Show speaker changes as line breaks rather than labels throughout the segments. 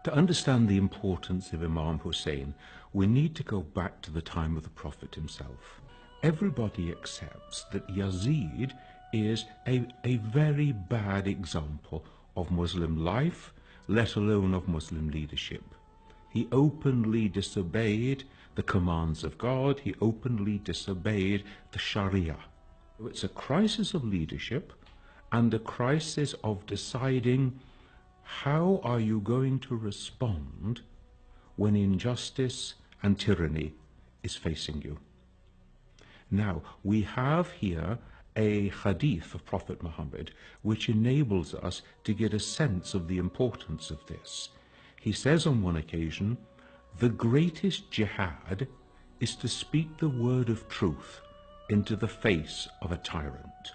To understand the importance of Imam Hussein, we need to go back to the time of the Prophet himself. Everybody accepts that Yazid is a very bad example of Muslim life, let alone of Muslim leadership. He openly disobeyed the commands of God. He openly disobeyed the Sharia. It's a crisis of leadership and a crisis of deciding how are you going to respond when injustice and tyranny is facing you. Now, we have here a hadith of Prophet Muhammad which enables us to get a sense of the importance of this. He says on one occasion, the greatest jihad is to speak the word of truth into the face of a tyrant.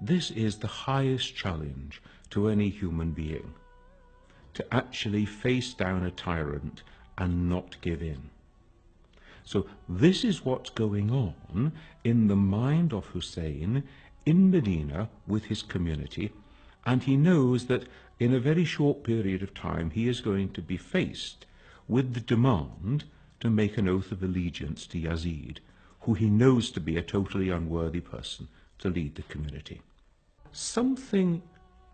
This is the highest challenge to any human being, to actually face down a tyrant and not give in. So this is what's going on in the mind of Hussein in Medina with his community, and he knows that in a very short period of time he is going to be faced with the demand to make an oath of allegiance to Yazid, who he knows to be a totally unworthy person to lead the community. Something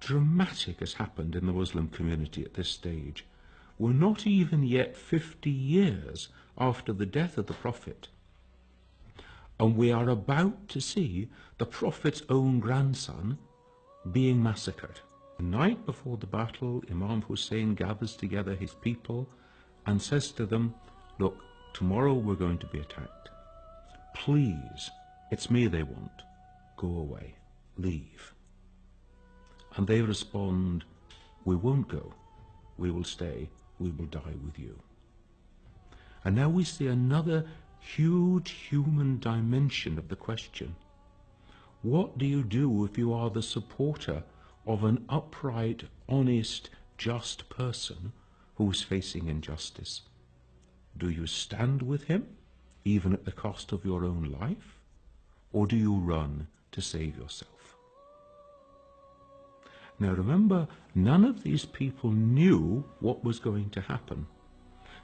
dramatic has happened in the Muslim community at this stage. We're not even yet 50 years after the death of the Prophet, and we are about to see the Prophet's own grandson being massacred. The night before the battle, Imam Hussein gathers together his people and says to them, look, tomorrow we're going to be attacked. Please, it's me they want. Go away. Leave. And they respond, we won't go. We will stay. We will die with you. And now we see another huge human dimension of the question. What do you do if you are the supporter of an upright, honest, just person who is facing injustice? Do you stand with him, even at the cost of your own life? Or do you run to save yourself? Now remember, none of these people knew what was going to happen.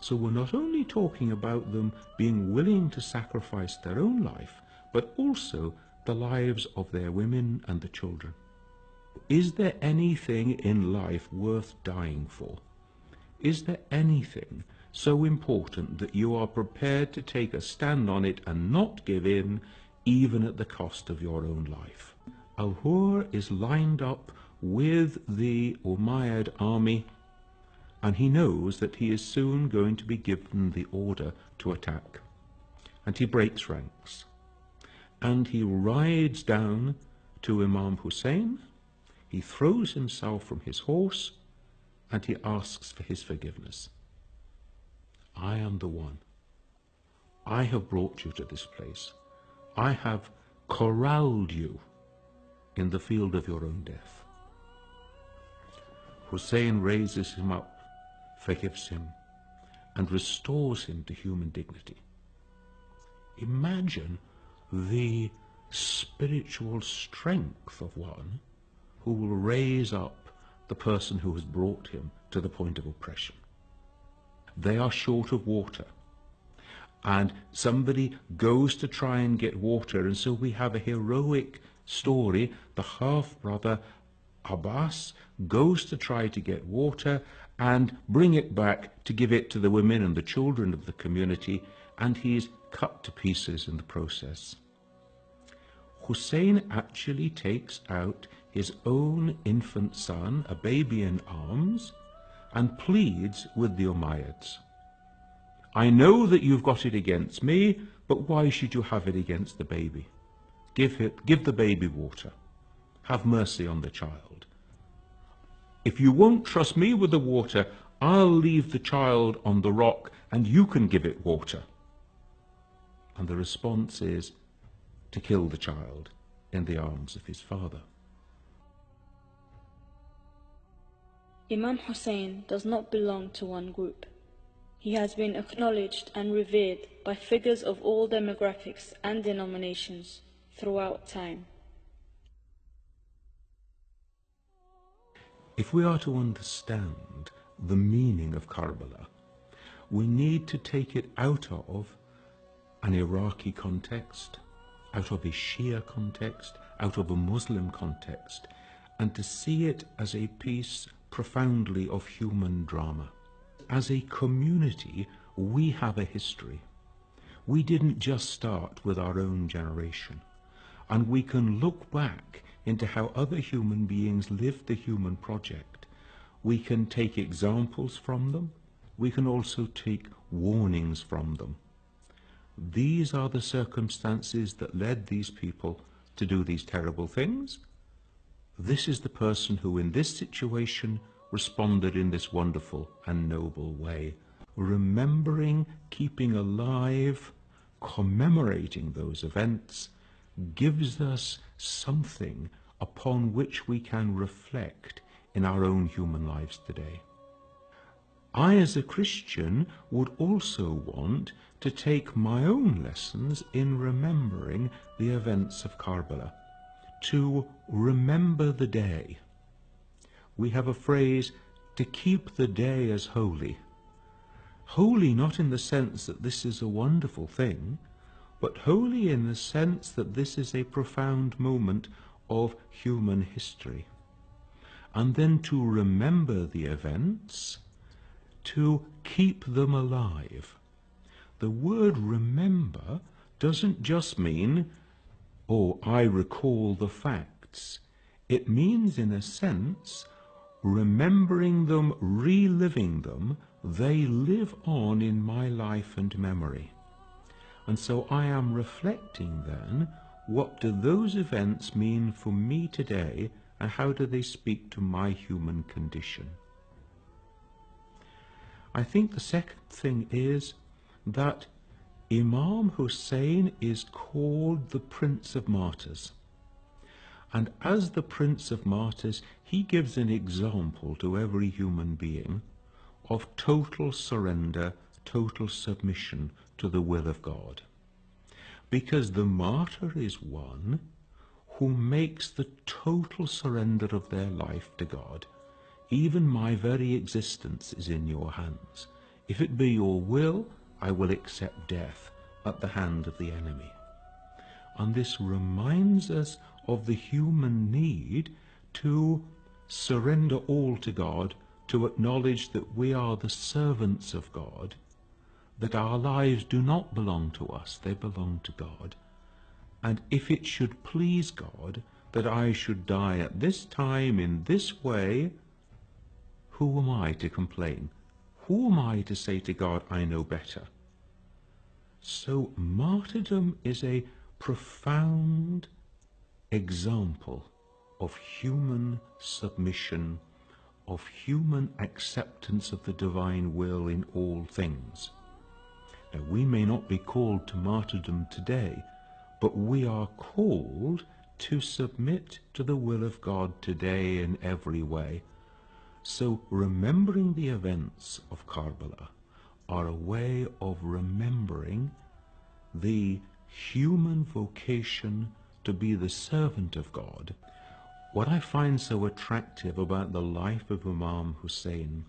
So we're not only talking about them being willing to sacrifice their own life, but also the lives of their women and the children. Is there anything in life worth dying for? Is there anything so important that you are prepared to take a stand on it and not give in, even at the cost of your own life? Al-Hur is lined up with the Umayyad army, and he knows that he is soon going to be given the order to attack. And he breaks ranks. And he rides down to Imam Hussein, he throws himself from his horse, and he asks for his forgiveness. I am the one. I have brought you to this place. I have corralled you in the field of your own death. Hussein raises him up, forgives him, and restores him to human dignity. Imagine the spiritual strength of one who will raise up the person who has brought him to the point of oppression. They are short of water, and somebody goes to try and get water, and so we have a heroic story. The half-brother Abbas goes to try to get water and bring it back to give it to the women and the children of the community, and he is cut to pieces in the process. Hussein actually takes out his own infant son, a baby in arms, and pleads with the Umayyads. I know that you've got it against me, but why should you have it against the baby? Give the baby water. Have mercy on the child. If you won't trust me with the water, I'll leave the child on the rock and you can give it water. And the response is to kill the child in the arms of his father.
Imam Hussein does not belong to one group. He has been acknowledged and revered by figures of all demographics and denominations throughout time.
If we are to understand the meaning of Karbala. We need to take it out of an Iraqi context, out of a Shia context, out of a Muslim context, and to see it as a piece profoundly of human drama. As a community, we have a history. We didn't just start with our own generation, and we can look back into how other human beings lived the human project. We can take examples from them. We can also take warnings from them. These are the circumstances that led these people to do these terrible things. This is the person who in this situation responded in this wonderful and noble way. Remembering, keeping alive, commemorating those events gives us something upon which we can reflect in our own human lives today. I, as a Christian, would also want to take my own lessons in remembering the events of Karbala, to remember the day. We have a phrase, to keep the day as holy. Holy not in the sense that this is a wonderful thing, but holy in the sense that this is a profound moment of human history. And then to remember the events, to keep them alive. The word remember doesn't just mean, oh, I recall the facts. It means, in a sense, remembering them, reliving them. They live on in my life and memory. And so I am reflecting then, what do those events mean for me today, and how do they speak to my human condition? I think the second thing is that Imam Hussein is called the Prince of Martyrs. And as the Prince of Martyrs, he gives an example to every human being of total surrender, total submission to the will of God. Because the martyr is one who makes the total surrender of their life to God. Even my very existence is in your hands. If it be your will, I will accept death at the hand of the enemy. And this reminds us of the human need to surrender all to God, to acknowledge that we are the servants of God, that our lives do not belong to us, they belong to God. And if it should please God that I should die at this time in this way, who am I to complain? Who am I to say to God, I know better? So martyrdom is a profound example of human submission, of human acceptance of the divine will in all things. Now, we may not be called to martyrdom today, but we are called to submit to the will of God today in every way. So remembering the events of Karbala are a way of remembering the human vocation to be the servant of God. What I find so attractive about the life of Imam Hussein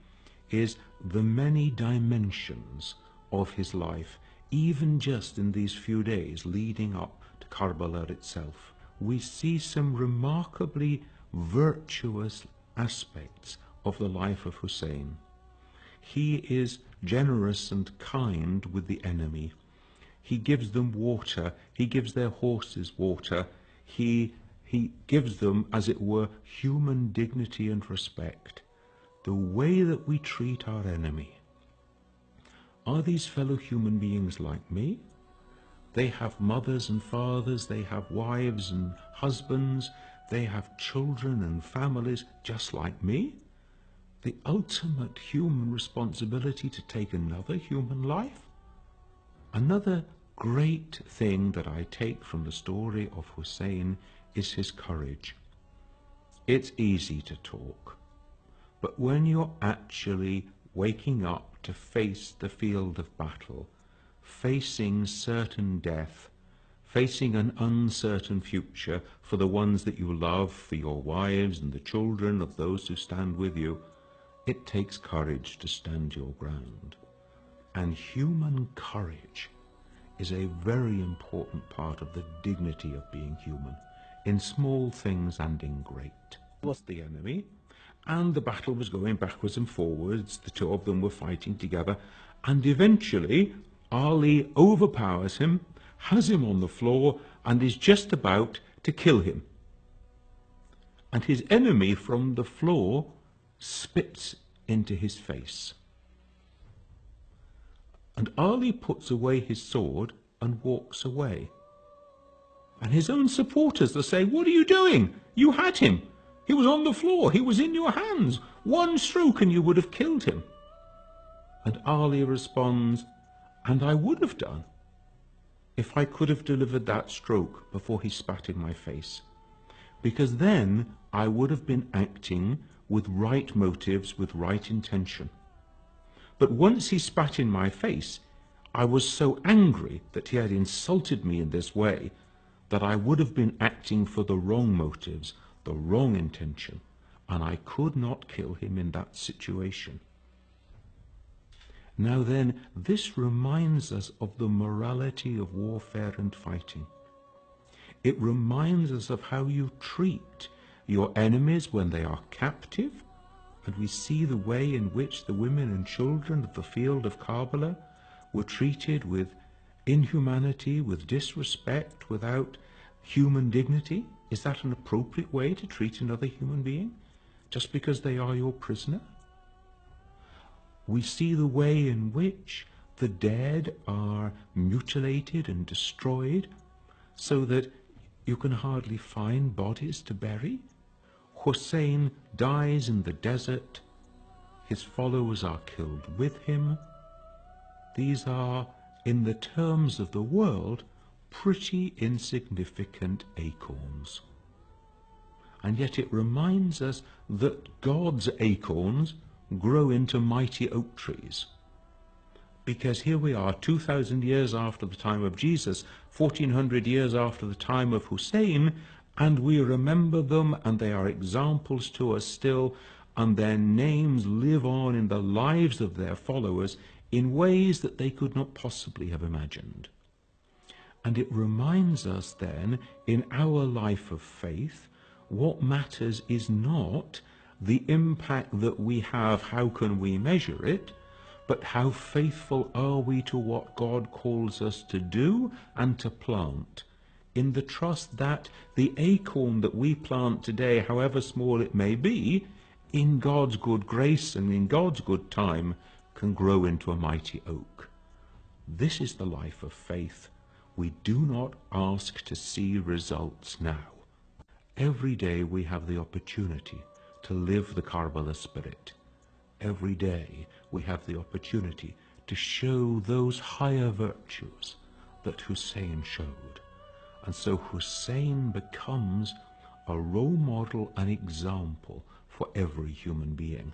is the many dimensions of his life, even just in these few days leading up to Karbala itself. We see some remarkably virtuous aspects of the life of Hussein. He is generous and kind with the enemy. He gives them water. He gives their horses water. He gives them, as it were, human dignity and respect. The way that we treat our enemy. Are these fellow human beings like me? They have mothers and fathers, they have wives and husbands, they have children and families just like me. The ultimate human responsibility to take another human life. Another great thing that I take from the story of Hussein is his courage. It's easy to talk, but when you're actually waking up to face the field of battle, facing certain death, facing an uncertain future for the ones that you love, for your wives and the children of those who stand with you, It takes courage to stand your ground. And human courage is a very important part of the dignity of being human, in small things and in great. Was the enemy, and the battle was going backwards and forwards. The two of them were fighting together, and eventually Ali overpowers him, has him on the floor, and is just about to kill him. And his enemy from the floor spits into his face. And Ali puts away his sword and walks away. And his own supporters are saying, "What are you doing? You had him. He was on the floor. He was in your hands. One stroke and you would have killed him." And Ali responds, "And I would have done if I could have delivered that stroke before he spat in my face. Because then I would have been acting with right motives, with right intention. But once he spat in my face, I was so angry that he had insulted me in this way that I would have been acting for the wrong motives, the wrong intention, and I could not kill him in that situation." Now then, this reminds us of the morality of warfare and fighting. It reminds us of how you treat your enemies when they are captive, and we see the way in which the women and children of the field of Karbala were treated with inhumanity, with disrespect, without human dignity. Is that an appropriate way to treat another human being, just because they are your prisoner? We see the way in which the dead are mutilated and destroyed so that you can hardly find bodies to bury. Hussein dies in the desert. His followers are killed with him. These are, in the terms of the world, pretty insignificant acorns. And yet it reminds us that God's acorns grow into mighty oak trees. Because here we are, 2,000 years after the time of Jesus, 1,400 years after the time of Hussein, and we remember them, and they are examples to us still, and their names live on in the lives of their followers in ways that they could not possibly have imagined. And it reminds us then, in our life of faith, what matters is not the impact that we have, how can we measure it, but how faithful are we to what God calls us to do and to plant, in the trust that the acorn that we plant today, however small it may be, in God's good grace and in God's good time, can grow into a mighty oak. This is the life of faith. We do not ask to see results now. Every day we have the opportunity to live the Karbala spirit. Every day we have the opportunity to show those higher virtues that Hussein showed. And so Hussein becomes a role model, an example for every human being.